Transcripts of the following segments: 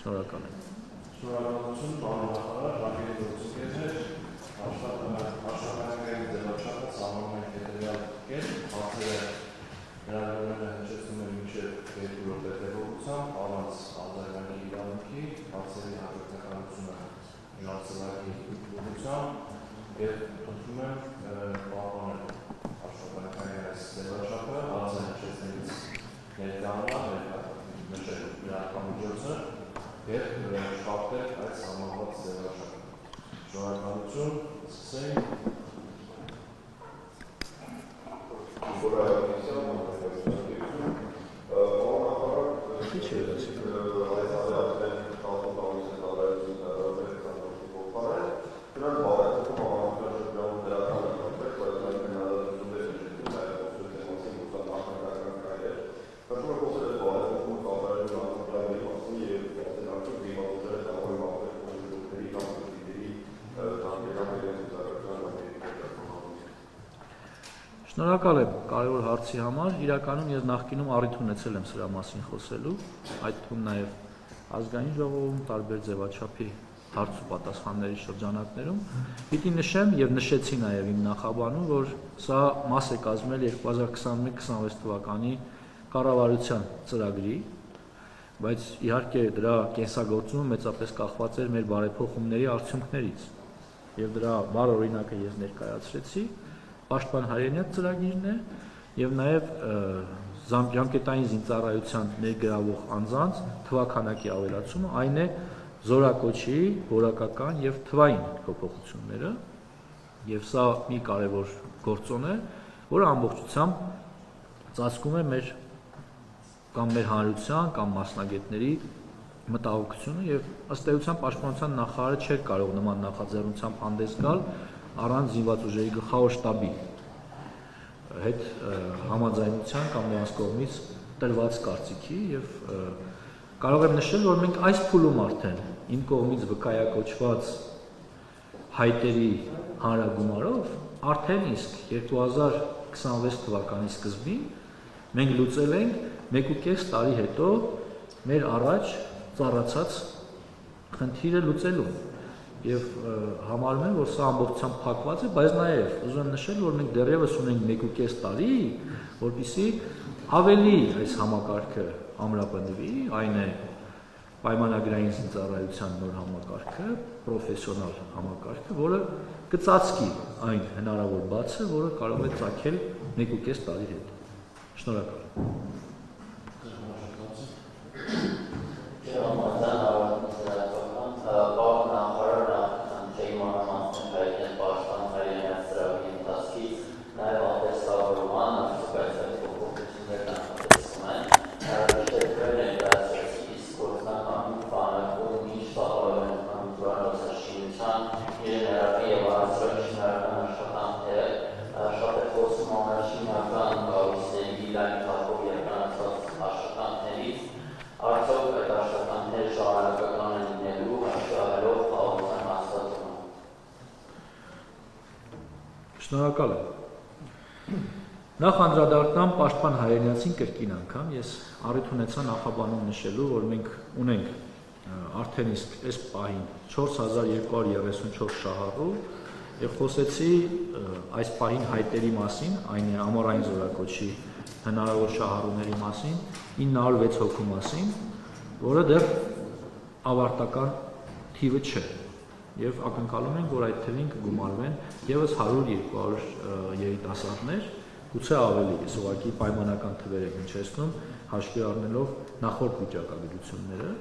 Շնորհակալ եմ։ Շնորհակալություն, պարոն նախարար, հարգելի գործընկերներ, աշխատանքային ձևաչափը սահմանում ենք հետևյալ կերպ, հարցերը հրավիրները հնչեցնում են մինչև 2 րոպե տևողությամբ, առանց արձագանքի իրավունքի, հարցերի հաջորդականությունը ժանցրակի ուղղությամբ եւ խնդրում եմ պահպանել աշխատանքային այս ձևաչափը, հարցը հնչեցնելիս ներկայանալ, նշել իրականմիջոցը և շարքել այս համահված ձևաչափը։ Շնորհակալություն, սկսենք։ Շնորհակալ եմ կարևոր հարցի համար, իրականում ես նախկինում առիթ ունեցել եմ սրա մասին խոսելու, այդ թվում նաև ազգային ժողովում, տարբեր ձևաչափի հարց ու պատասխանների շրջանակներում, պիտի նշեմ եւ նշեցի նաև իմ նախաբանում, որ սա մաս է կազմել 2021-26 թվականի կառավարության ծրագրի, բայց իհարկե դրա կենսագործումը մեծապես կախված էր մեր բարեփոխումների արդյունքներից եւ դրա բառ օրինակը ես ներկայացրեցի, Պաշտպան Հայրենիակ ծրագիրն է եւ նաեւ ժամկետային զինծառայության ներգրավող անձանց թվաքանակի ավելացումը, այն է զորակոչի, որակական եւ թվային փոփոխությունները եւ սա մի կարեւոր գործոն է, որը ամբողջությամբ ծածկում է մեր հանրության կամ մասնագետների մտահոգությունը եւ ըստ էության պաշտպանության նախարարը չէր կարող նման նախաձեռնությամբ հանդես գալ առանց զինված ուժերի գլխավոր շտաբի հետ համաձայնության կամ նրանց կողմից տրված կարծիքի եւ կարող եմ նշել, որ մենք այս փուլում արդեն իմ կողմից վկայակոչված հայտերի հանրագումարով արդեն իսկ 2026 թվականի սկզբին մենք լուծել ենք 1.5 տարի հետո մեր առաջ ծառացած խնդիրը լուծելու եւ համարում եմ, որ սա ամբողջությամբ փակված է, բայց նաեւ ուզում եմ նշել, որ մենք դեռևս ունենք 1.5 տարի, որպեսզի ավելի այս համակարգը ամրապնդվի, այն է պայմանագրային զինծառայության նոր համակարգը, պրոֆեսիոնալ համակարգը, որը կծածկի այն հնարավոր բացը, որը կարող է ծագել 1.5 տարի հետ։ Շնորհակալ եմ։ Շնորհակալ եմ։ Նախ անդրադառնամ Պաշտպան Հայրենիացին կրկին անգամ, ես առիթ ունեցա նախաբանում նշելու, որ մենք ունենք արդեն իսկ այս պահին 4234 շահառու եւ խոսեցի այս պահին հայտերի մասին, այն է ամառային զորակոչի հնարավոր շահառուների մասին, 906 հոգու մասին, որը դեռ ավարտական թիվը չէ։ Եվ ակնկալում ենք, որ այդ թվին կգումարվեն եւս 100-200 երիտասարդներ, գուցե ավելի, ես ուղղակի պայմանական թվեր եմ հնչեցնում, հաշվի առնելով նախորդ վիճակագրությունները,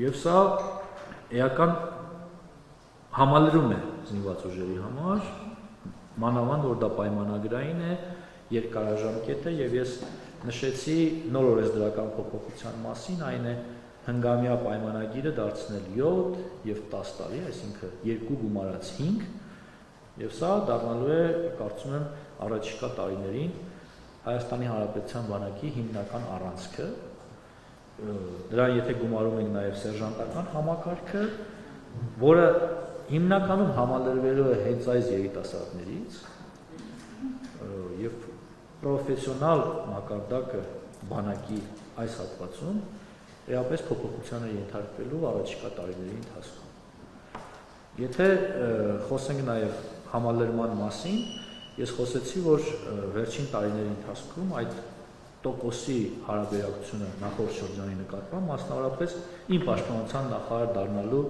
եւ սա էական համալրում է զինված ուժերի համար, մանավանդ որ դա պայմանագրային է, երկարաժամկետ է, եւ ես նշեցի նոր օրենսդրական փոփոխության մասին, այն է հնգամյա պայմանագիրը դարձնել 7 եւ 10 տարի, այսինքն 2 գումարած 5, եւ սա դառնալու է, կարծում եմ, առաջիկա տարիներին Հայաստանի Հանրապետության բանակի հիմնական առանցքը։ Դրան եթե գումարում ենք նաեւ սերժանտական համակարգը, որը հիմնականում համալրվելու է հենց այս երիտասարդներից, եւ պրոֆեսիոնալ մակարդակը բանակի այս հատվածում էապես փոփոխության է ենթարկվելու առաջիկա տարիների ընթացքում։ Եթե խոսենք նաև համալրման մասին, ես խոսեցի, որ վերջին տարիների ընթացքում այդ տոկոսի հարաբերակցությունը նախորդ շրջանի նկատմամբ, մասնավորապես իմ պաշտպանության նախարար դառնալու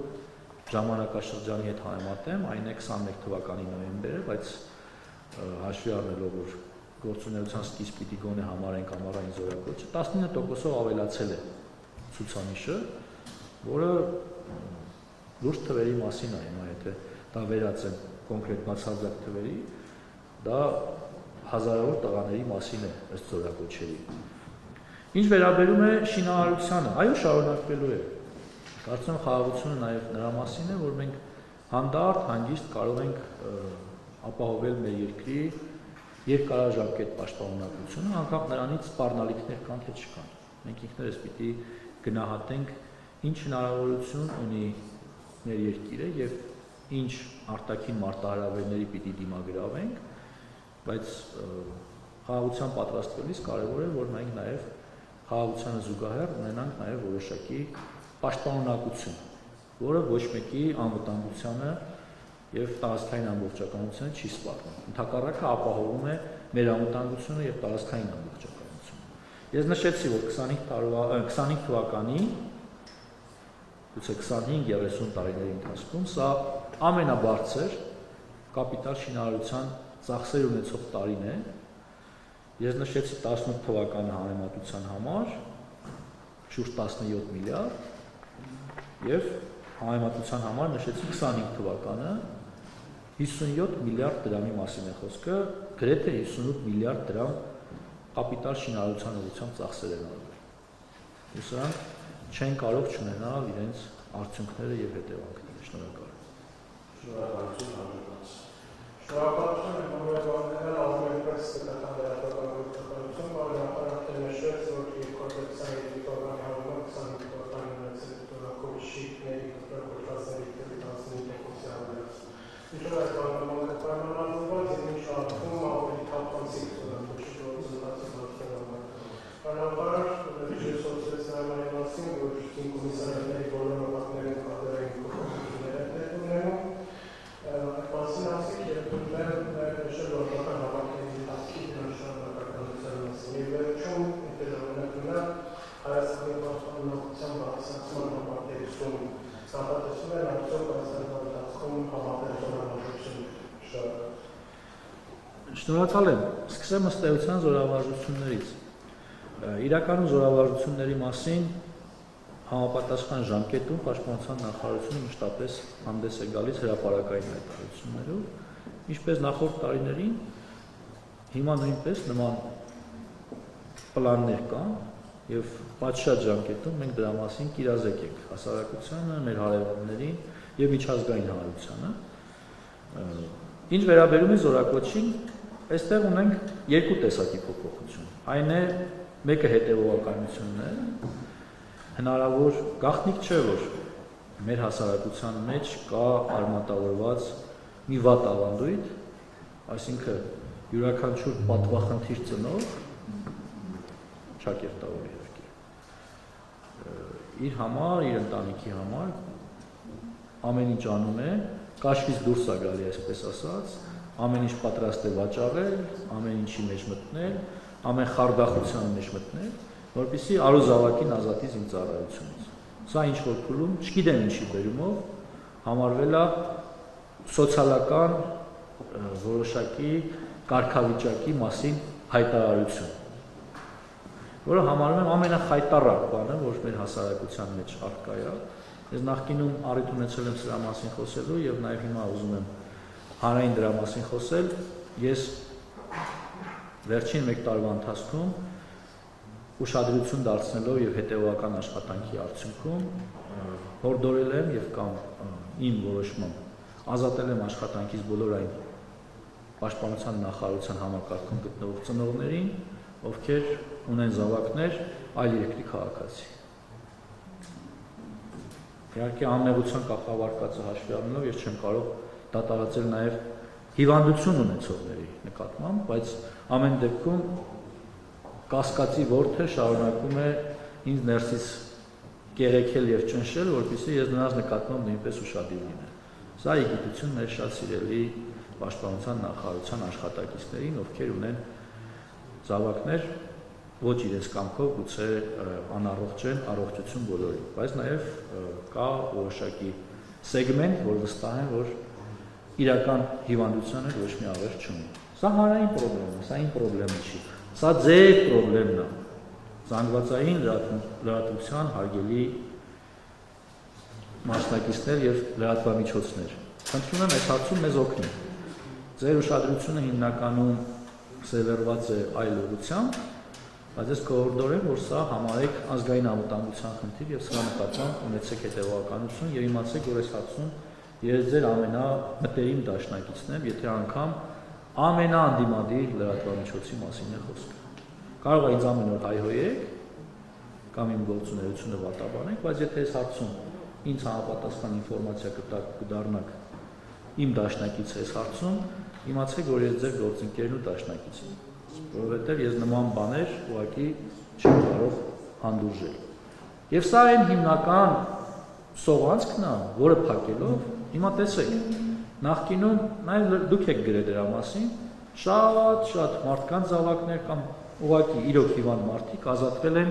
ժամանակաշրջանի հետ համեմատեմ, այն է 21 թվականի նոյեմբերը, բայց հաշվի առնելով, որ գործունեության սկիզբ պիտի գոնե համարենք ամառային զորակոչը, 19%-ով ավելացել է ցուցանիշը, որը լուրջ թվերի մասին է հիմա, եթե դա վերածեմ կոնկրետ բացարձակ թվերի, դա հազարավոր տղաների մասին է ըստ զորակոչերի։ Ինչ վերաբերում է շինարարությանը, այո, շարունակվելու է։ Կարծում եմ խաղաղությունը նաև նրա մասին է, որ մենք հանդարտ, հանգիստ կարող ենք ապահովել մեր երկրի երկարաժամկետ պաշտպանունակությունը, անկախ նրանից սպառնալիքներ կան թե չկան։ Մենք ինքներս պիտի գնահատենք ինչ հնարավորություն ունի մեր երկիրը եւ ինչ արտաքին մարտահրավերների պիտի դիմագրավենք, բայց խաղաղության պատրաստվելիս կարևոր է, որ մենք նաեւ խաղաղությանը զուգահեռ ունենանք նաեւ որոշակի պաշտպանունակություն, որը ոչ մեկի անվտանգությանը եւ տարածքային ամբողջականությանը չի սպառնում։ Ընդհակառակը ապահովում է մեր անվտանգությունը եւ տարածքային ամբողջականությունը։ Ես նշեցի, որ 25 թվականի, գուցե 25-30 տարիների ընթացքում սա ամենաբարձր կապիտալ շինարարության ծախսեր ունեցող տարին է։ Ես նշեցի 18 թվականը համեմատության համար շուրջ 17 միլիարդ եւ համեմատության համար նշեցի 25 թվականը 57 միլիարդ դրամի մասին է խոսքը, գրեթե 58 միլիարդ դրամ կապիտալ շինարարության ուղղությամբ ծախսեր են արվել։ Ու սրանք չեն կարող չունենալ իրենց արդյունքները եւ հետևանքները։ Շնորհակալ եմ։ Շնորհակալություն եմ համարել ամենպես պետական լրատվականություն, բարեհաճախ նշեց, որ 2023 թվականի համեմատ 25 թվականի զորակոչների կտրականների դեպի 15%-ի ավելացում։ Ինչու այս բանալը պայմանավորված եւ ինչ արտում ավելի թափանցիկ զորակոչի գործընթացը գործելը։ Բանալար ժեսոցես նայմանի մասին, որ կոմիսարների բոլոր նպատակները կատարեն կողմությունները ունենում։ Մասին ասիկ եւ դուք նշել օրական հավաքների տասկի նշանակականության մասին։ Եվ վերջում ինտերնետը Հայաստանի պաշտպանության բարձրացման համատեքստում նախատեսում են արդյոք այս ընթացքում համատեքստորոշություն շարունակել։ Շնորհակալ եմ։ Սկսեմ ըստ էության զորավարժություններից։ Իրականում զորավարժությունների մասին համապատասխան ժամկետում պաշտպանության նախարարությունը մշտապես հանդես է գալիս հրապարակային հայտարարություններով, ինչպես նախորդ տարիներին, հիմա նույնպես նման պլաններ կան եւ պատշաճ ժամկետում մենք դրա մասին կիրազեկ ենք հասարակությանը, մեր հարևաններին եւ միջազգային հանրությանը։ Ինչ վերաբերում է զորակոչին, այստեղ ունենք երկու տեսակի փոփոխություն։ Այն է մեկը հետեւողականությունն է, հնարավոր գաղտնիք չէ, որ մեր հասարակության մեջ կա արմատավորված մի վատ ավանդույթ, այսինքն յուրաքանչյուր պատվախնդիր ծնող ճակերտավոր իհարկե իր համար, իր ընտանիքի համար ամեն ինչ անում է, կաշվից դուրս է գալի, այսպես ասած, ամեն ինչ պատրաստ է վաճառել, ամեն ինչի մեջ մտնել, ամեն խարդախության մեջ մտնել, որպեսզի արուզավակին ազատի իմ ծառայությունից։ Սա ինչ որ փուլում, չգիտեմ ինչի բերումով, համարվել է սոցիալական որոշակի կարգավիճակի մասին հայտարարություն, որը համարում եմ ամենախայտառակ բանը, որ մեր հասարակության մեջ առկա է։ Ես նախկինում առիթ ունեցել եմ սրա մասին խոսելու եւ նաեւ հիմա ուզում եմ հանրային դրա մասին խոսել։ Ես վերջին 1 տարվա ընթացքում ուշադրություն դարձնելով եւ հետեւողական աշխատանքի արդյունքում հորդորել եմ եւ կամ իմ որոշմամբ ազատել եմ աշխատանքից բոլոր այն պաշտպանության նախարարության համակարգում գտնվող ծնողներին, ովքեր ունեն զավակներ այլ երկրի քաղաքացի։ Իհարկե անմեղության կապավարկածը հաշվի առնելով ես չեմ կարող դատարացել նաեւ հիվանդություն ունեցողների նկատմամբ, բայց ամեն դեպքում կասկածի որդը շարունակում է ինձ ներսից կեղեքել եւ ճնշել, որպեսզի ես նրանց նկատմամբ նույնպես ուշադիր լինեմ։ Սա իգիտություն մեր շատ սիրելի պաշտպանության նախարարության աշխատակիցներին, ովքեր ունեն զավակներ ոչ իրենց կամքով գուցե անառողջ են, առողջություն բոլորին, բայց նաեւ կա որոշակի սեգմենտ, որ վստահ են, որ իրական հիվանդության ոչ մի ավերտ չունի։ Սա հանրային խնդրեմ է, սա իմ խնդրեմը չի։ Սա ձեր խնդրեմն է։ Զանգվածային լրատվության հարգելի մասնակիցներ եւ լրատվամիջոցներ։ Խնդրում եմ այս հարցում մեզ օգնի։ Ձեր ուշադրությունը հիմնականում սևեռված է այլ ուղղությամբ, բայց ես կօրդորեմ, որ սա համարեք ազգային անվտանգության խնդիր եւ սրա նկատմամբ ունեցեք հետեւականություն եւ իմացեք, որ այս հարցում ես ձեր ամենամտերիմ դաշնակիցն եմ, եթե անգամ ամենաանդիմադիր լրատվամիջոցի մասին է խոսքը։ Կարող է ինձ ամեն օր հայհոյեք կամ իմ գործունեությունը վատաբանեք, բայց եթե այս հարցում ինձ համապատասխան ինֆորմացիա կդառնաք իմ դաշնակիցը այս հարցում, իմացեք, որ ես ձեր գործընկերն ու դաշնակիցն եմ, որովհետև ես նման բաներ ուղղակի չեմ կարող հանդուրժել։ Եվ սա այն հիմնական սողանցքն է, որը փակելով, հիմա տեսեք, նախկինում նաև դուք եք գրել դրա մասին, շատ մարդկանց զավակներ կամ ուղղակի իրոք հիվանդ մարդիկ ազատվել են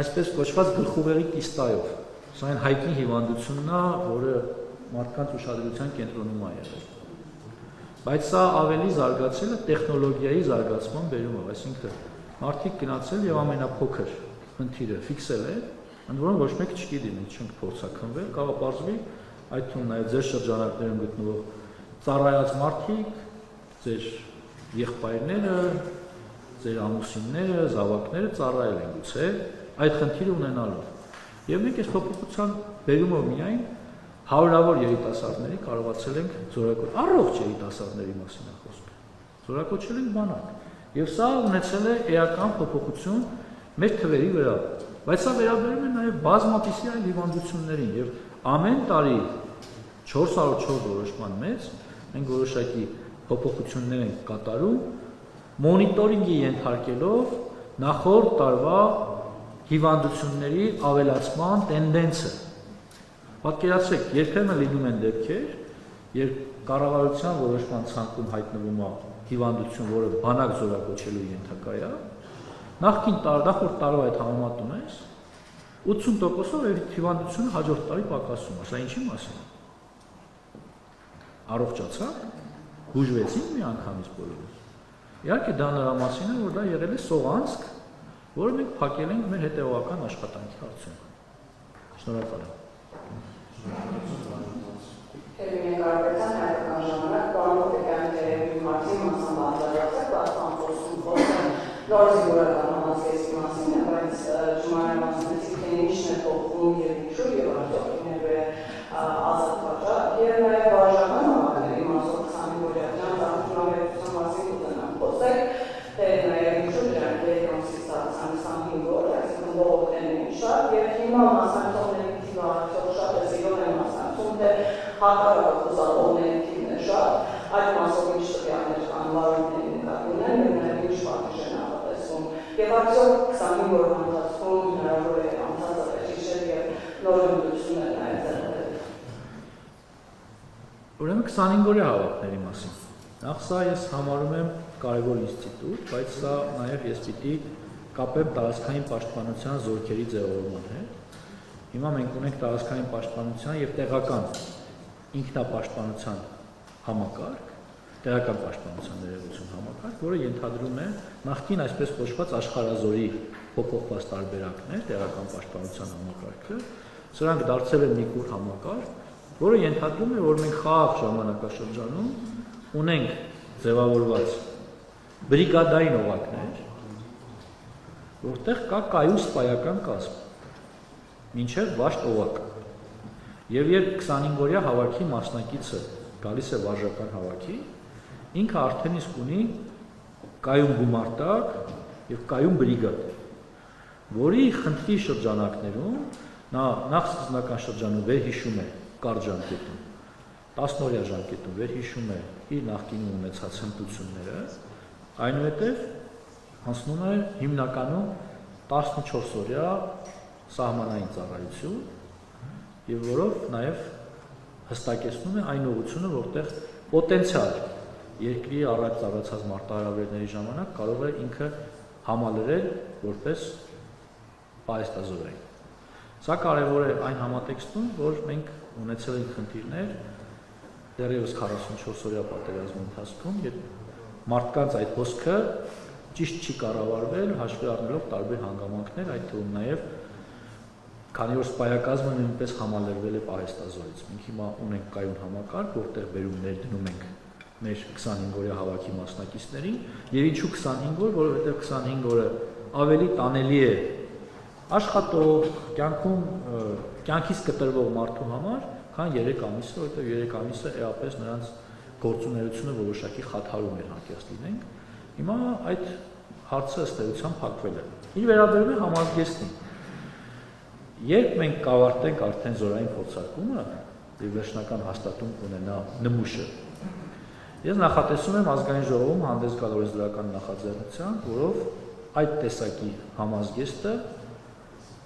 այսպես կոչված գլխուղեղի կիստայով։ Սա այն հայտնի հիվանդությունն է, որը մարդկանց ուշադրության կենտրոնում է եղել։ Բայց սա ավելի զարգացել է տեխնոլոգիայի զարգացման բերումով, այսինքն մարդիկ գնացել եւ ամենափոքր խնդիրը ֆիքսել է, ընդ որում ոչ մեկ չգիտի, մենք չենք փորձաքնվել, կարող է պարզվի այդ թվում նաեւ ձեր շրջանակներում գտնվող ծառայած մարդիկ, ձեր եղբայրները, ձեր ամուսինները, զավակները ծառայել են գուցե այդ խնդիրը ունենալով։ Եվ մենք այս փոփոխության բերումով միայն հարյուրավոր երիտասարդների կարողացել ենք զորակոչել, առողջ երիտասարդների մասին է խոսքը։ Զորակոչել ենք բանակ։ Եվ սա ունեցել է էական փոփոխություն մեր թվերի վրա։ Բայց սա վերաբերում է նաև բազմապիսի այլ հիվանդություններին եւ ամեն տարի 404 որոշման մեջ մենք որոշակի փոփոխություններ ենք կատարում, մոնիտորինգի ենթարկելով նախորդ տարվա հիվանդությունների ավելացման տենդենսը։ Պատկերացրեք, երբեմն լինում են դեպքեր, երբ կառավարության որոշման ցանկում հայտնվում է հիվանդություն, որը բանակ զորակոչելու ենթակա է, նախորդ տարվա հետ համեմատում ես, 80%-ով այդ հիվանդությունը հաջորդ տարի պակասում է։ Սա ինչի մասին է։ Առողջացա, հուժվեցին մի անգամից բոլորս։ Իհարկե դա նրա մասին է, որ դա եղել է սողանցք, որը մենք փակել ենք մեր հետևողական աշխատանքի արդյունքում։ Շնորհակալ եմ։ Termine Carpetan հայկական ժամանակ պարոն Տերևի Մարտին մասնաբաժանված պատասխանատվություն խոսում նոր զինվորական համազգեստի մասին, բայց ժամանակ մասնակցի քննիչն է փոխվում եւ ինչու եւ արդյոք ինեւե ազատ վաճառ եւ նաեւ վարժական համակարգերի մասով 25-օրյա ծառայության մասին կունենան խոսել, թե նաեւ ինչու դրանք երկրորդ 25 օր, այսինքն բողոքներն շատ եւ հիմա մասնակցողների թիվը արդյոք շատ է զիգոն է մասնակցում, թե հակառակ ուզալողների թիվն է շատ, այդ մասով ինչ տվյալներ կան վարորդների նկատմամբ եւ նաեւ ինչ պատիժ են նախատեսվում։ Եվ արդյոք 25 օրվա ընթացքում հնարավոր է անցածը հիշել եւ նոր ընդդիմություններ նաեւ ձեռնել։ Ուրեմն 25-օրյա հավաքների մասին։ Նախ սա ես համարում եմ կարևոր ինստիտուտ, բայց սա նաեւ ես պիտի կապեմ տարածքային պաշտպանության զորքերի ձևավորման հետ։ Հիմա մենք ունենք տարածքային պաշտպանության եւ տեղական ինքնապաշտպանության համակարգ, տեղական պաշտպանության ներողություն համակարգ, որը ենթադրում է նախկին այսպես կոչված աշխարհազորի փոփոխված տարբերակներ, տեղական պաշտպանության համակարգը, սրանք դարձել են մի կուր համակարգ, որը ենթադրում է, որ մենք խաղաղ ժամանակաշրջանում ունենք ձևավորված բրիգադային օղակներ, որտեղ կա կայուն սպայական կազմ, մինչև վաշտ օղակ։ Եվ երբ 25-օրյա հավաքի մասնակիցը գալիս է վարժական հավաքի, ինքը արդեն իսկ ունի կայուն գումարտակ եւ կայուն բրիգադ, որի խնդրի շրջանակներում նա նախ սկզբնական շրջանում վերհիշում է կարճ ժամկետում, 10-օրյա ժամկետում վերհիշում է իր նախկինում ունեցած հմտությունները, այնուհետև անցնում է հիմնականում 14-օրյա սահմանային ծառայություն եւ որով նաեւ հստակեցնում է այն ուղղությունը, որտեղ պոտենցիալ երկրի առաջ ծառացած մարտահրավերների ժամանակ կարող է ինքը համալրել որպես պահեստազորային։ Սա կարևոր է այն համատեքստում, որ մենք ունեցել ենք խնդիրներ դեռևս 44-օրյա պատերազմի ընթացքում, երբ մարդկանց այդ հոսքը ճիշտ չի կառավարվել, հաշվի առնելով տարբեր հանգամանքներ, այդ թվում նաև քանի որ սպայակազմը նույնպես համալրվել է պահեստազորից։ Մենք հիմա ունենք կայուն համակարգ, որտեղ բերումներ դնում ենք մեր 25-օրյա հավաքի մասնակիցներին, եւ ինչու 25 օր, որովհետեւ 25 օրը ավելի տանելի է աշխատող, կյանքից կտրվող մարդու համար, քան 3 ամիսը, որովհետեւ 3 ամիսը էապես նրանց գործունեությունը որոշակի խաթարում էր հանկարծ լինենք։ Հիմա այդ հարցը ըստ էության փակվել է։ Ինչ վերաբերում է համազգեստին, երբ մենք կավարտենք արդեն զորային փորձարկումը եւ վերջնական հաստատում կունենա նմուշը, ես նախատեսում եմ ազգային ժողովում հանդես գալ օրենսդրական նախաձեռնությամբ, որով այդ տեսակի համազգեստը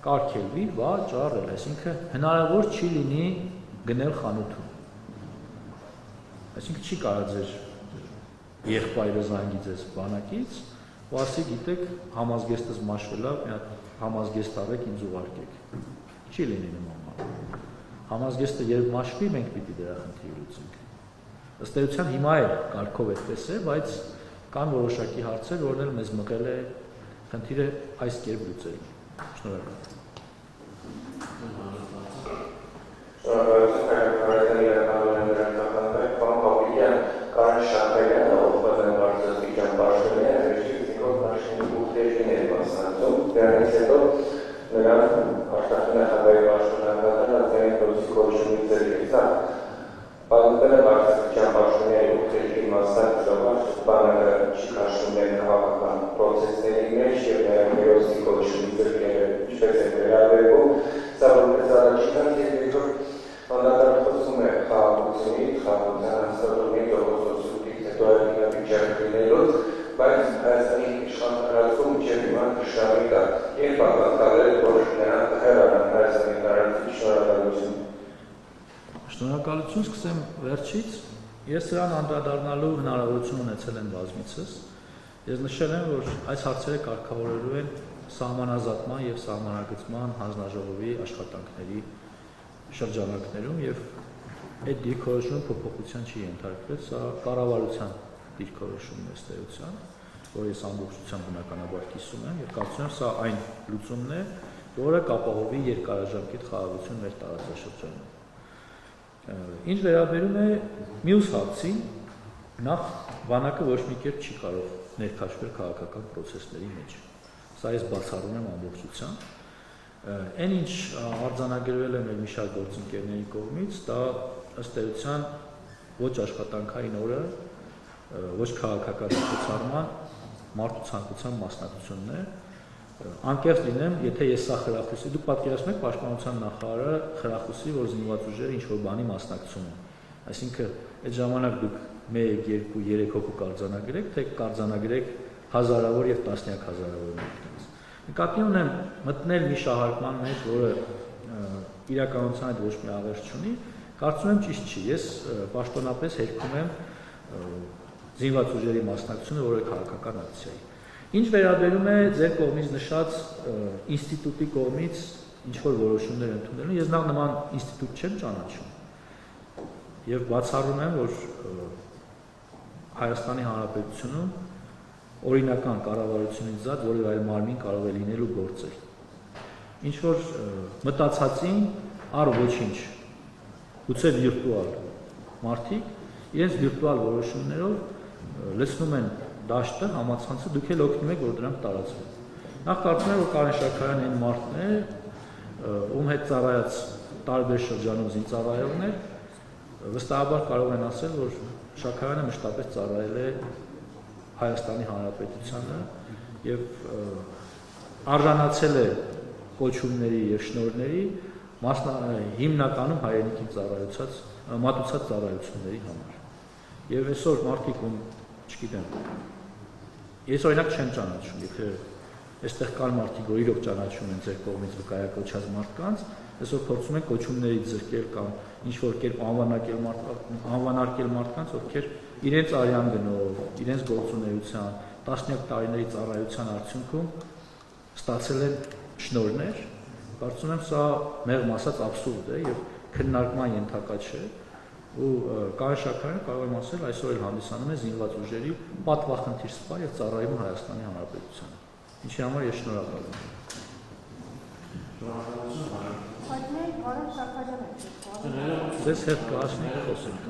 կարգելվի, վաճառել, այսինքն հնարավոր չի լինի գնել խանութում։ Այսինքն չի կարա ձեր եղբայրը զանգի ձեզ բանակից, ու ասի գիտեք համազգեստս մաշվելա, մի հատ համազգեստ արեք ինձ ուղարկեք։ Չի լինի նման բան։ Համազգեստը երբ մաշվի, մենք պիտի դրա խնդիրը լուծենք։ Ըստ էության հիմա էլ կարգով այդպես է, բայց կան որոշակի հարցեր, որն էլ մեզ մղել է խնդիրը այս կերպ լուծել։ Շնորհակալ։ Շնորհակալություն, սկսեմ վերջից։ Ես սրան անդրադառնալու հնարավորություն ունեցել եմ բազմիցս։ Ես նշել եմ, որ այս հարցերը կարգավորելու են սահմանազատման եւ սահմանագծման հանձնաժողովի աշխատանքների շրջանակներում եւ այդ դիրքորոշումը փոփոխության չի ենթարկվել, սա կառավարության դիրքորոշումն է ըստ էության, որ ես ամբողջությամբ բնականաբար կիսում եմ եւ կարծում եմ սա այն լուծումն է, որը կապահովի երկարաժամկետ խաղաղություն մեր տարածաշրջանում։ Ինչ վերաբերում է մյուս հարցին, նախ բանակը ոչ մի կերպ չի կարող ներքաշվել քաղաքական process-ների մեջ։ Սա ես բացառում եմ ամբողջությամբ։ Այն ինչ արձանագրվել է մեր մի շարք գործընկերների կողմից, դա ըստ էության ոչ աշխատանքային օրը, ոչ քաղաքական ցուցարման մարդու ցանկության մասնակցությունն է։ Անկեղծ լինեմ, եթե ես սա խրախուսի, դուք պատկերացնում եք պաշտպանության նախարարը խրախուսի, որ զինված ուժերը ինչ-որ բանի մասնակցում են։ Այսինքն, այդ ժամանակ դուք 1, 2, 3 հոգու կարձանագրեք, թե կարձանագրեք հազարավոր եւ տասնյակ հազարավոր մարդկանց։ Նկատի ունեմ մտնել մի շահարկման մեջ, որը իրականության հետ ոչ մի աղերս չունի, կարծում եմ ճիշտ չի։ Ես պաշտոնապես հերքում եմ զինված ուժերի մասնակցությունը որևէ քաղաքական ակցիայի։ Ինչ վերաբերում է ձեր կողմից նշած ինստիտուտի կողմից ինչ-որ որոշումներ ընդունելուն, ես նման ինստիտուտ չեմ ճանաչում եւ բացառում եմ, որ Հայաստանի Հանրապետությունում օրինական կառավարությունից զատ որևէ այլ մարմին կարող է լինել ու գործել։ Ինչ որ մտածածին առ ոչինչ, գուցե վիրտուալ մարդիկ իրենց վիրտուալ որոշումներով լցնում են դաշտը, համացանցը, դուք էլ օգնում եք, որ դրանք տարածվեն։ Նախ կարծում եմ, որ Կարեն Շաքարյանն այն մարդն է, ում հետ ծառայած տարբեր շրջանում զինծառայողներ, վստահաբար կարող են ասել, որ Շաքարյանը մշտապես ծառայել է Հայաստանի Հանրապետությանը եւ արժանացել է կոչումների եւ շնորհների հիմնականում հայրենիքին ծառայացած մատուցած ծառայությունների համար։ Եվ այսօր մարդիկ ում չգիտեմ, ես օրինակ չեմ ճանաչում, եթե այստեղ կան մարդիկ, որ իրոք ճանաչում են ձեր կողմից վկայակոչած մարդկանց, այսօր փորձում են կոչումներից զրկել կամ ինչ-որ կերպ անվանարկել մարդկանց, ովքեր իրենց արյան գնով, իրենց գործունեության, տասնյակ տարիների ծառայության արդյունքում ստացել են շնորհներ, կարծում եմ սա մեղմ ասած աբսուրդ է եւ քննարկման ենթակա չէ, ու Կարեն Շաքարյանը կարող եմ ասել այսօր էլ հանդիսանում է զինված ուժերի պատվախնդիր սպա եւ ծառայում Հայաստանի Հանրապետությանը, ինչի համար ես շնորհակալ եմ։ Հայտնի Կարեն Շաքարյանը Ձեզ հետ կհասնի խոսենք։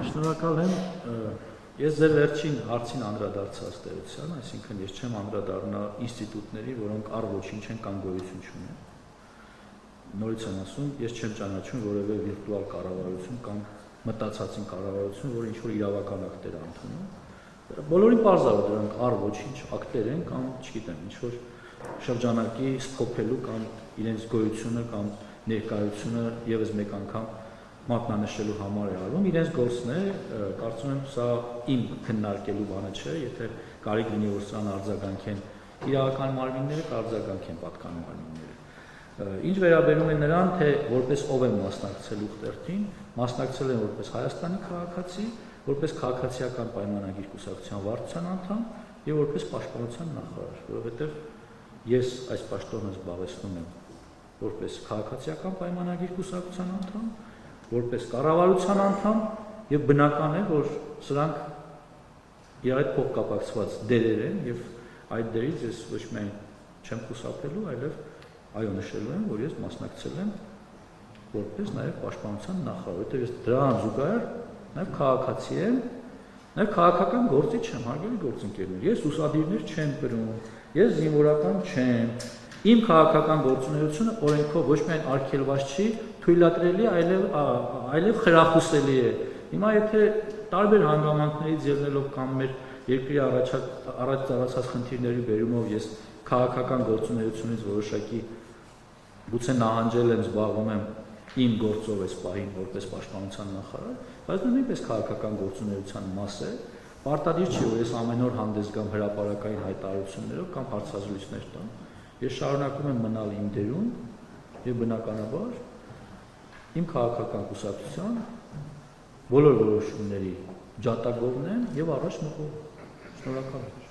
Շնորհակալ եմ։ Ես ձեր վերջին հարցին անդրադարձա ըստեյության, այսինքն ես չեմ անդրադառնա ինստիտուտների, որոնք առ ոչինչ են կամ գոյություն չունեն։ Նորից եմ ասում, ես չեմ ճանաչում որևէ վիրտուալ կառավարություն կամ մտածածին կառավարություն, որը ինչ-որ իրավական ակտեր է ընդունում։ Բոլորին պարզ է, որ դրանք առ ոչինչ ակտեր են կամ, չգիտեմ, ինչ-որ շրջանակի սփոփելու կամ իրենց գոյությունը կամ ներկայությունը եւս մեկ անգամ մատնանշելու համար է արվում, իրենց գործն է, կարծում եմ սա իմ քննարկելու բանը չէ, եթե կարիք լինի որ սրան արձագանքեն իրավական մարմինները, կարձագանքեն պատկան մարմինները։ Ինչ վերաբերում է նրան, թե որպես ով եմ մասնակցել ուխտերթին, մասնակցել եմ որպես Հայաստանի քաղաքացի, որպես քաղաքացիական պայմանագիր կուսակցության վարչության անդամ եւ որպես պաշտպանության նախարար, որովհետեւ ես այս պաշտոնը զբաղեցնում եմ որպես քաղաքացիական պայմանագիր կուսակցության անդամ, որպես կառավարության անդամ եւ բնական է, որ սրանք իր այդ փոխկապակցված դերեր են եւ այդ դերից ես ոչ միայն չեմ խուսափելու, այլև այո նշելու եմ, որ ես մասնակցել եմ որպես նաեւ պաշտպանության նախարար, որտեղ ես դրան զուգահեռ նաեւ քաղաքացի եմ, նաեւ քաղաքական գործիչ եմ, հարգելի գործընկերներ, ես ուսադիրներ չեմ կրում, ես զինվորական չեմ, իմ քաղաքական գործունեությունը օրենքով ոչ միայն արգելված չի, թույլատրելի, այլև խրախուսելի է։ Հիմա եթե տարբեր հանգամանքներից ելնելով կամ մեր երկրի առաջ ծառացած խնդիրների բերումով ես քաղաքական գործունեությունից որոշակի գուցե նահանջել եմ, զբաղվում եմ իմ գործով այս պահին որպես պաշտպանության նախարար, բայց դա նույնպես քաղաքական գործունեության մաս է։ Պարտադիր չի, որ ես ամեն օր հանդես գամ հրապարակային հայտարարություններով կամ հարցազրույցներ տամ։ Ես շարունակում եմ մնալ իմ դերում եւ բնականաբար իմ քաղաքական կուսակցության բոլոր որոշումների ջատագովն եմ եւ առաջ մղում։ Շնորհակալ եմ։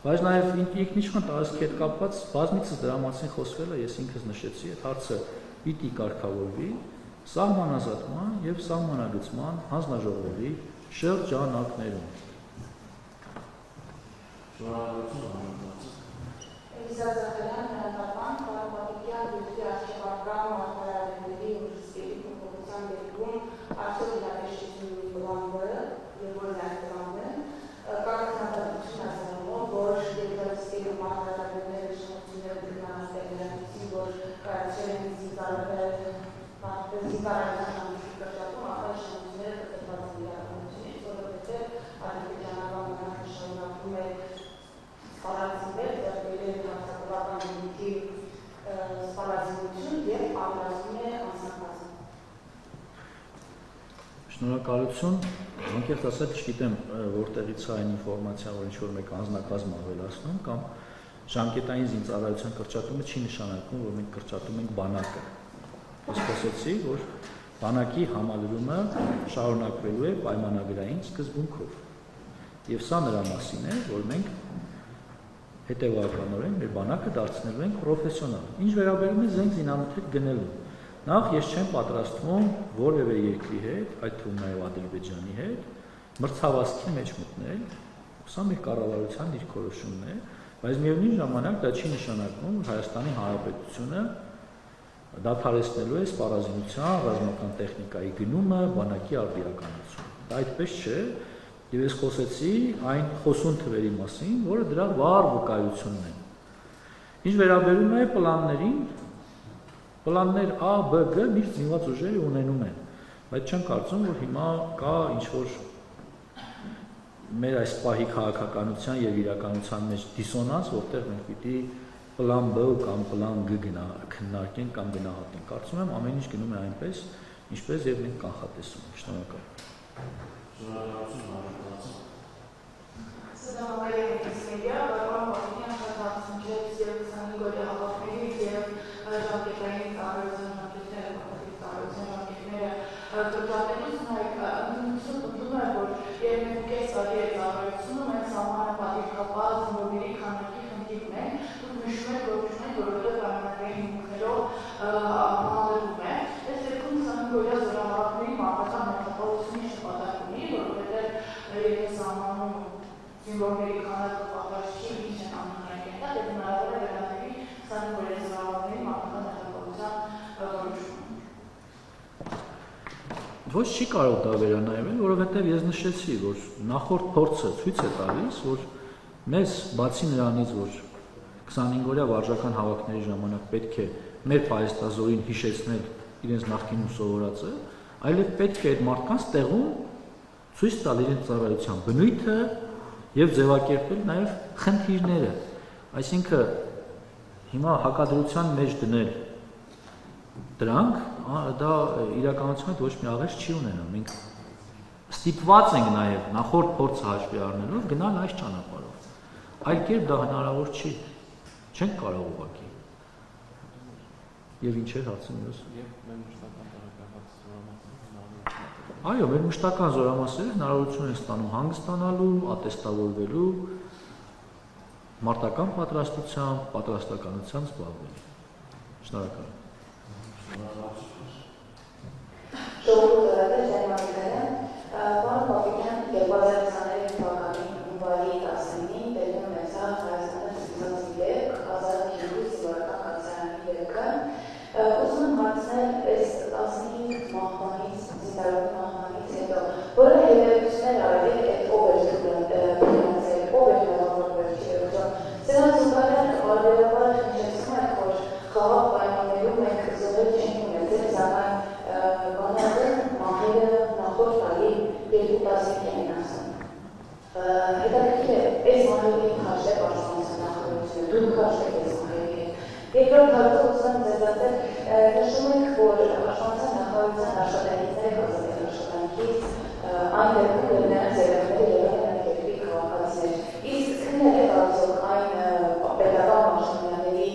Բայց նաեւ ինքնիշխան տարածքի հետ կապված բազմիցս դրա մասին խոսվել է, ես ինքս նշեցի, այդ հարցը պիտի կարգավորվի սահմանազատման եւ սահմանագծման հանձնաժողովի շրջանակներում։ Շնորհակալություն։ Էլիզա Զախարյան, հրապարակման, այսօր իրավեշտությունների պլանները եւ որ ներկայացնեն կարգախոսություն ասելով որ դեպքերի մարտահրավերները շնորհիվ դրանց որ կարծեն զինվորները զինվորական կրթություն ապաշնությունները կտրված իրականությունից որովհետեւ ադրբեջանական շրջանում է սպառազինվել դեպքերի հաստատական դեպքի սպառազինություն եւ ամրացում է անսահման. Շնորհակալություն, անկեղծ ասած չգիտեմ որտեղից է այն ինֆորմացիան, որ ինչ-որ մեկ անձնակազմ ավելացնում կամ ժամկետային զինծառայության կրճատումը չի նշանակում, որ մենք կրճատում ենք բանակը։ Ես խոսեցի, որ բանակի համալրումը շարունակվելու է պայմանագրային սկզբունքով։ Եվ սա նրա մասին է, որ մենք հետևականորեն մեր բանակը դարձնելու ենք պրոֆեսիոնալ։ Ինչ վերաբերում է զենք զինամթերք գնելու։ Նախ ես չեմ պատրաստվում որևէ երկրի հետ, այդ թվում նաև Ադրբեջանի հետ, մրցավազքի մեջ մտնել, սա մեր կառավարության դիրքորոշումն է, բայց միևնույն ժամանակ դա չի նշանակում, որ Հայաստանի Հանրապետությունը դադարեցնելու է սպառազինության, ռազմական տեխնիկայի գնումը, բանակի արդիականություն։ Դա այդպես չէ, եւ ես խոսեցի այն խոսուն թվերի մասին, որը դրա վառ վկայությունն են։ Ինչ վերաբերում է պլաններին, պլաններ A, B, G միշտ զինված ուժերը ունենում են, բայց չեմ կարծում, որ հիմա կա ինչ-որ մեր այս պահի քաղաքականության եւ իրականության մեջ դիսոնանս, որտեղ մենք պիտի պլան B կամ պլան G քննարկենք կամ գնահատենք։ Կարծում եմ ամեն ինչ գնում է այնպես, ինչպես եւ մենք կանխատեսում ենք։ Շնորհակալ։ Ոչ չի կարող դա վերանայվել, որովհետև ես նշեցի, որ նախորդ փորձը ցույց է տալիս, որ մեզ բացի նրանից, որ 25-օրյա վարժական հավաքների ժամանակ պետք է մեր պահեստազորին հիշեցնել իրենց նախկինում սովորածը, այլև պետք է այդ մարդկանց տեղում ցույց տալ իրենց ծառայության բնույթը եւ ձևակերպել նաեւ խնդիրները։ Այսինքն հիմա հակադրության մեջ դնել դրանք դա իրականության հետ ոչ մի աղերս չի ունենա։ Մենք ստիպված ենք նաեւ նախորդ փորձը հաշվի առնելով գնալ այս ճանապարհով։ Այլ կերպ դա հնարավոր չի։ Չենք կարող ուղղակի։ Եվ ինչ էր հարցը մյուս։ Այո, մեր մշտական զորամասերը հնարավորություն են ստանում հանգստանալու, ատեստավորվելու, մարտական պատրաստությամբ, պատրաստականությամբ զբաղվելու։ Շնորհակալ եմ։ Ժողովուրդը ջերմակները, պարոն Պապիկյան 2023 թվականի հունվարի 19-ին տեղի ունեցավ Հայաստանի Հանրապետության 1500 զինվորական կաթսայանի երգը։ Ուզում եմ հարցնել այս 15 մահվանից, զինվորական մահվանից հետո, որը հետևություններ արել այդ ով էր մեղավորվել չի։ Սրանց զուգահեռ բարբերաբար հնչեցնում է, որ խաղաղ պայմաններում մենք զոհեր չենք ունեցել, սակայն մահերը նախորդ տարի 2-10 են ասում։ Հետաքրքիր է, այս մահերի քաշ է պաշտպանության նախարարությունը, դուք քաշեք այս մահերի հետ։ Երկրորդ հարցը ուզում եմ ձեզ նշում եք, որ պաշտպանության նախարարության աշխատանքները կազմել աշխատանքից այն դեպքում, որ նրանց երեխաները եղել են երկրի քաղաքացիներ։ Իսկ քննել է կարծոք այն պետական պաշտոնյաների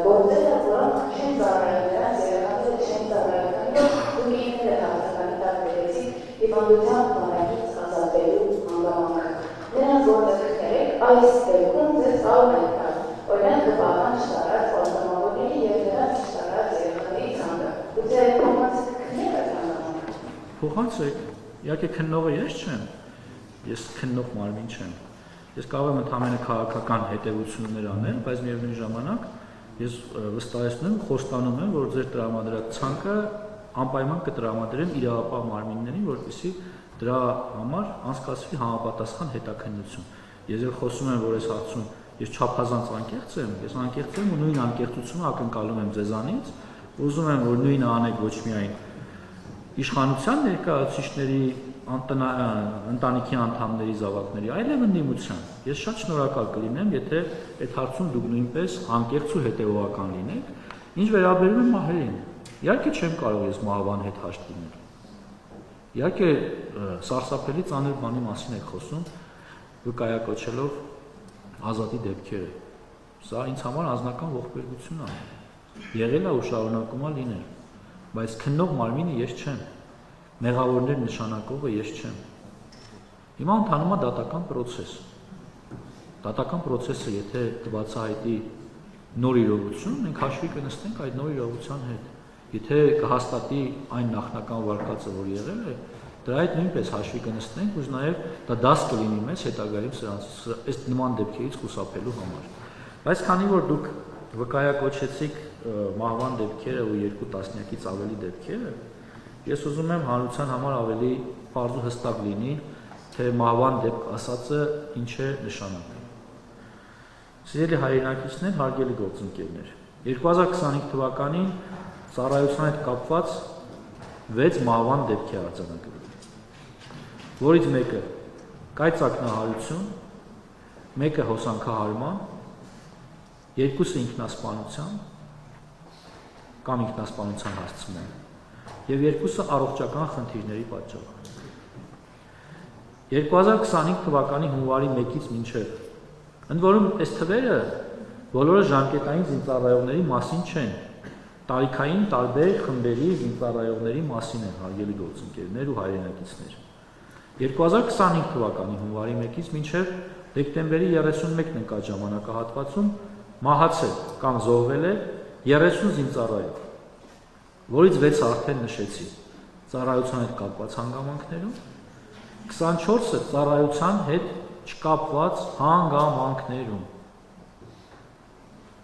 գործերը, որոնք չեն ծառայել նրանց երեխաները չեն ծառայել, դուք ինքներդ հաղթանակի տակ բերեցիք հիվանդության բանակից ազատվելու հանգամանքը։ Նրանց գործընթացները այս դեպքում ձեզ կարող են տալ, օրինակ գյուղական շտարած պաշտոնավորների եւ նրանց շտարած երեխաների ցանկը։ Գուցե այդ փոխանցը քննել է հանգամանքը։ Փոխանցեք, իհարկե քննողը ես չեմ, ես քննող մարմին չեմ։ Ես կարող եմ ընդհանրապես քաղաքական հետևություններ անել, բայց միևնույն ժամանակ ես վստահեցնում եմ, խոստանում եմ, որ ձեր տրամադրած ցանկը անպայման կտրամադրեմ իրավապահ մարմիններին, որպեսզի դրա համար անցկացվի համապատասխան հետաքննություն։ Ես էլ խոսում եմ, որ այս հարցում ես չափազանց անկեղծ եմ, ես անկեղծ եմ ու նույն անկեղծությունը ակնկալում եմ ձեզանից, ուզում եմ, որ նույնը անեք ոչ միայն իշխանության ներկայացուցիչների, ընտանիքի անդամների, զավակների, այլև ընդդիմության։ Ես շատ շնորհակալ կլինեմ, եթե այդ հարցում դուք նույնպես անկեղծ ու հետևողական լինեք, ինչ վերաբերում է մահերին։ Իհարկե չեմ կարող ես մահվան հետ հաշտ լինել։ Իհարկե սարսափելի ծանր բանի մասին եք խոսում, վկայակոչելով ազատի դեպքերը։ Սա ինձ համար անձնական ողբերգություն է։ Եղել է ու շարունակում է լինել, բայց քննող մարմինը ես չեմ, մեղավորներ նշանակողը ես չեմ։ Հիմա ընթանում է դատական պրոցես։ Դատական պրոցեսը, եթե կբացահայտի նոր իրողություն, մենք հաշվի կնստենք այդ նոր իրողության հետ։ Եթե կհաստատի այն նախնական վարկածը, որ եղել է, դրա հետ նույնպես հաշվի կնստենք, ու նաև դա դաս կլինի մեզ հետագայում սրանց այս նման դեպքերից խուսափելու համար։ Բայց քանի որ դուք վկայակոչեցիք մահվան դեպքերը ու 2 տասնյակից ավելի դեպքերը, ես ուզում եմ հանրության համար ավելի պարզ ու հստակ լինի, թե մահվան դեպք ասածը ինչ է նշանակում։ Սիրելի հայրենակիցներ, հարգելի գործընկերներ, 2025 թվականին ծառայության հետ կապված 6 մահվան դեպք է արձանագրվել, որից մեկը կայծակնահարություն, մեկը հոսանքահարման, 2-ը ինքնասպանության կամ ինքնասպանության հասցման եւ 2-ը առողջական խնդիրների պատճառով։ 2025 թվականի հունվարի 1-ից մինչև ընդ որում այս թվերը բոլորը ժամկետային զինծառայողների մասին չեն, տարիքային տարբեր խմբերի զինծառայողների մասին են, հարգելի գործընկերներ ու հայրենակիցներ։ 2025 թվականի հունվարի 1-ից մինչև դեկտեմբերի 31-ն ընկած ժամանակահատվածում մահացել կամ զոհվել է 30 զինծառայող, որից 6-ը արդեն նշեցի ծառայության հետ կապված հանգամանքներում, 24-ը ծառայության հետ չկապված հանգամանքներում,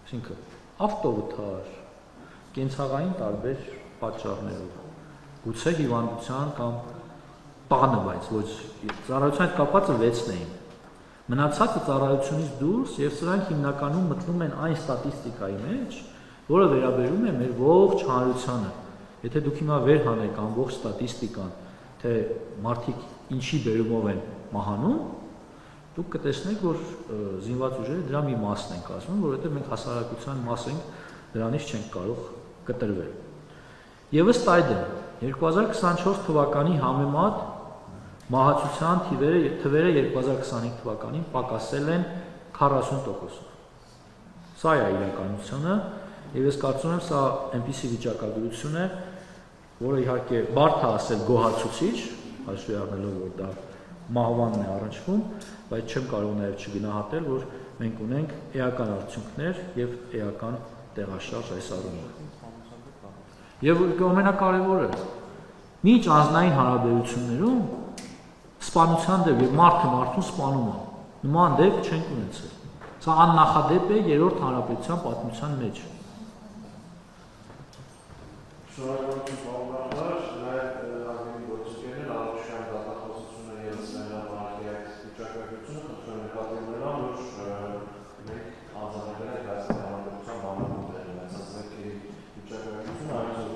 այսինքն ավտովթար, կենցաղային տարբեր պատճառներով, գուցե հիվանդության կամ տանը, բայց ոչ ծառայության հետ կապվածը 6-ն էին։ Մնացածը ծառայությունից դուրս եւ սրանք հիմնականում մտնում են այն ստատիստիկայի մեջ, որը վերաբերում է մեր ողջ հանրությանը։ Եթե դուք հիմա վեր հանեք ամբողջ ստատիստիկան, թե մարդիկ ինչի բերումով են մահանում, դուք կտեսնեք, որ զինված ուժերը դրա մի մասն են կազմում, որովհետեւ մենք հասարակության մաս ենք, դրանից չենք կարող կտրվել։ Եվս այդը 2024 թվականի համեմատ մահացության թվերը 2025 թվականին պակասել են 40%-ով։ Սա է իրականությունը, եւ ես կարծում եմ, սա այնպիսի վիճակագրություն է, որը իհարկե բարդ է ասել գոհացուցիչ, հաշվի առնելով, որ դա մահվանն է առնչվում, բայց չեմ կարող նաեւ չգնահատել, որ մենք ունենք էական արդյունքներ եւ էական տեղաշարժ այս առումով։ Եվ ամենակարևորը, միջ անձնային հարաբերություններում սպանության դեպք եւ մարդը մարդուն սպանում է։ Նման դեպք չենք ունեցել։ Սա աննախադեպ է 3-րդ հանրապետության պատմության մեջ։ Շնորհակալություն պարոն Նախարար, նաև հարգելի գործընկերներ, առողջության դատախազությունը ևս ներառվի այդ վիճակագրությունը, խնդրում եմ նկատի ունենալ, որ մենք անձնագրել ենք այս հանրապետության բանալուներ ունեցած դեպքերի վիճակագրությունը, այլ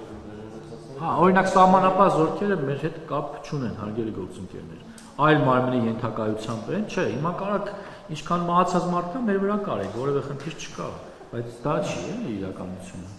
Հա, օրինակ սահմանապահ զորքերը մեր հետ կապ չունեն, հարգելի գործընկերներ։ Այլ մարմնի ենթակայությամբ են, չէ, հիմա կարակ ինչքան մահացած մարդ կա, մեր վրա կարեք, որևէ խնդիր չկա, բայց դա չի, էլի իրականությունը։